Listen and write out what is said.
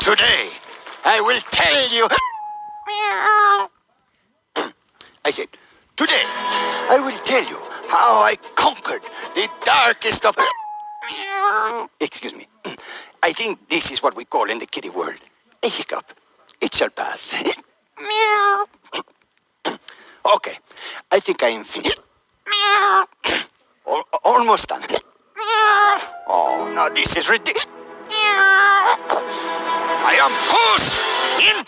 Today, I will tell you. I said, today, I will tell you how I conquered the darkest of. Excuse me. I think this is what we call in the kitty world a hiccup. It shall pass. Okay, I think I am finished. Almost done. Oh, now this is ridiculous. I am puss in.